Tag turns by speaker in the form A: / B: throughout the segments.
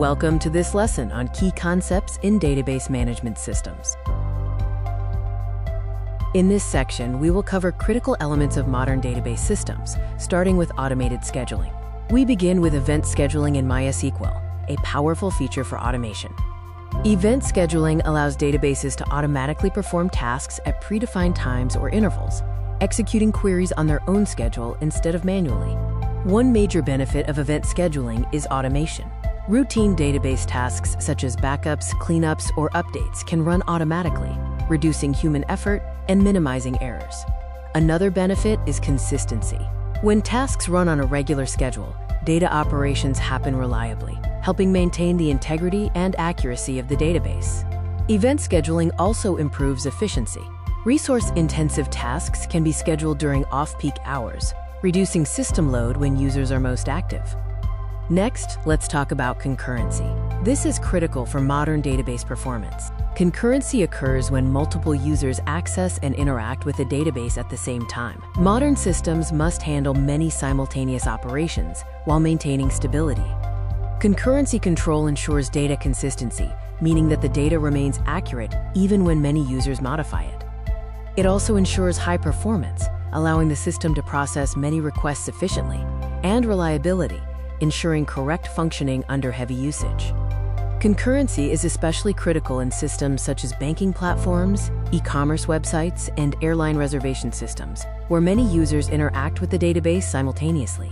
A: Welcome to this lesson on key concepts in database management systems. In this section, we will cover critical elements of modern database systems, starting with automated scheduling. We begin with event scheduling in MySQL, a powerful feature for automation. Event scheduling allows databases to automatically perform tasks at predefined times or intervals, executing queries on their own schedule instead of manually. One major benefit of event scheduling is automation. Routine database tasks such as backups, cleanups, or updates can run automatically, reducing human effort and minimizing errors. Another benefit is consistency. When tasks run on a regular schedule, data operations happen reliably, helping maintain the integrity and accuracy of the database. Event scheduling also improves efficiency. Resource-intensive tasks can be scheduled during off-peak hours, reducing system load when users are most active. Next, let's talk about concurrency. This is critical for modern database performance. Concurrency occurs when multiple users access and interact with a database at the same time. Modern systems must handle many simultaneous operations while maintaining stability. Concurrency control ensures data consistency, meaning that the data remains accurate even when many users modify it. It also ensures high performance, allowing the system to process many requests efficiently, and reliability, ensuring correct functioning under heavy usage. Concurrency is especially critical in systems such as banking platforms, e-commerce websites, and airline reservation systems, where many users interact with the database simultaneously.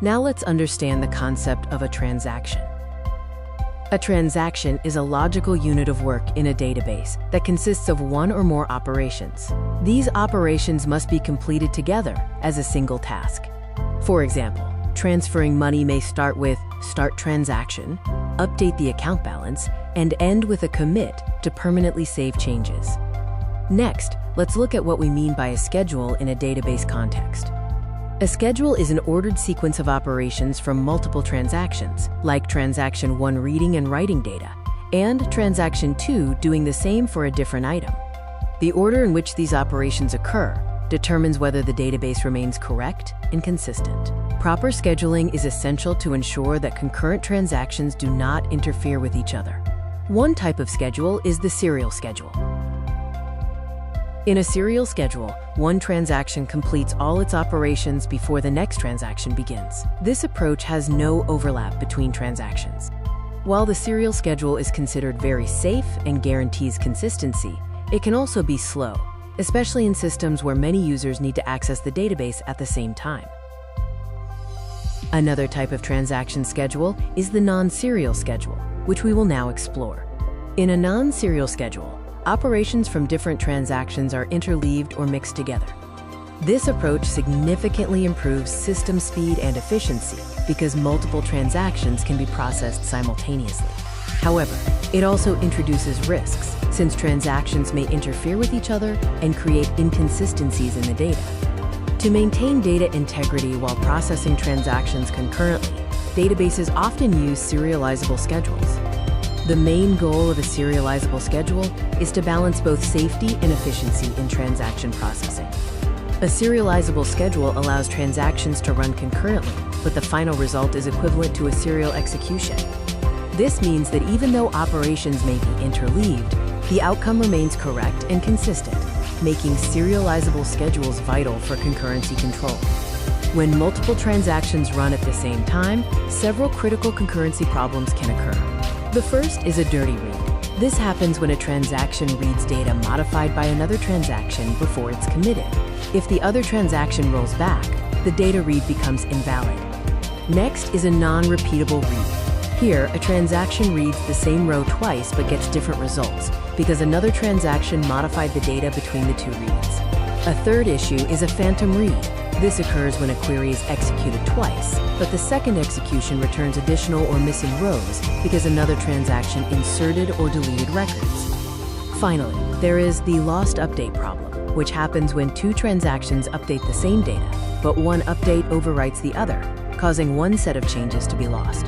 A: Now let's understand the concept of a transaction. A transaction is a logical unit of work in a database that consists of one or more operations. These operations must be completed together as a single task. For example, transferring money may start with start transaction, update the account balance, and end with a commit to permanently save changes. Next, let's look at what we mean by a schedule in a database context. A schedule is an ordered sequence of operations from multiple transactions, like transaction 1 reading and writing data, and transaction 2 doing the same for a different item. The order in which these operations occur determines whether the database remains correct and consistent. Proper scheduling is essential to ensure that concurrent transactions do not interfere with each other. One type of schedule is the serial schedule. In a serial schedule, one transaction completes all its operations before the next transaction begins. This approach has no overlap between transactions. While the serial schedule is considered very safe and guarantees consistency, it can also be slow, especially in systems where many users need to access the database at the same time. Another type of transaction schedule is the non-serial schedule, which we will now explore. In a non-serial schedule, operations from different transactions are interleaved or mixed together. This approach significantly improves system speed and efficiency because multiple transactions can be processed simultaneously. However, it also introduces risks, since transactions may interfere with each other and create inconsistencies in the data. To maintain data integrity while processing transactions concurrently, databases often use serializable schedules. The main goal of a serializable schedule is to balance both safety and efficiency in transaction processing. A serializable schedule allows transactions to run concurrently, but the final result is equivalent to a serial execution. This means that even though operations may be interleaved, the outcome remains correct and consistent, making serializable schedules vital for concurrency control. When multiple transactions run at the same time, several critical concurrency problems can occur. The first is a dirty read. This happens when a transaction reads data modified by another transaction before it's committed. If the other transaction rolls back, the data read becomes invalid. Next is a non-repeatable read. Here, a transaction reads the same row twice but gets different results because another transaction modified the data between the two reads. A third issue is a phantom read. This occurs when a query is executed twice, but the second execution returns additional or missing rows because another transaction inserted or deleted records. Finally, there is the lost update problem, which happens when two transactions update the same data, but one update overwrites the other, causing one set of changes to be lost.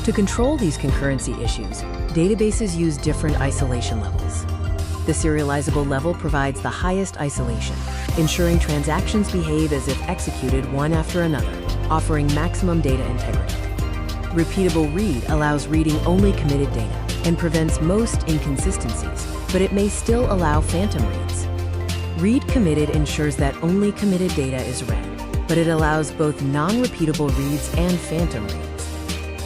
A: To control these concurrency issues, databases use different isolation levels. The serializable level provides the highest isolation, ensuring transactions behave as if executed one after another, offering maximum data integrity. Repeatable read allows reading only committed data and prevents most inconsistencies, but it may still allow phantom reads. Read committed ensures that only committed data is read, but it allows both non-repeatable reads and phantom reads.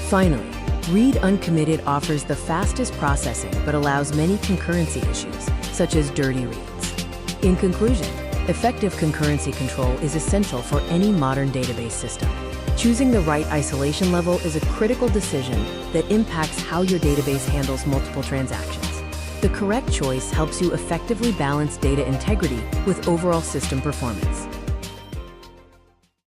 A: Finally, read uncommitted offers the fastest processing but allows many concurrency issues, such as dirty reads. In conclusion, effective concurrency control is essential for any modern database system. Choosing the right isolation level is a critical decision that impacts how your database handles multiple transactions. The correct choice helps you effectively balance data integrity with overall system performance.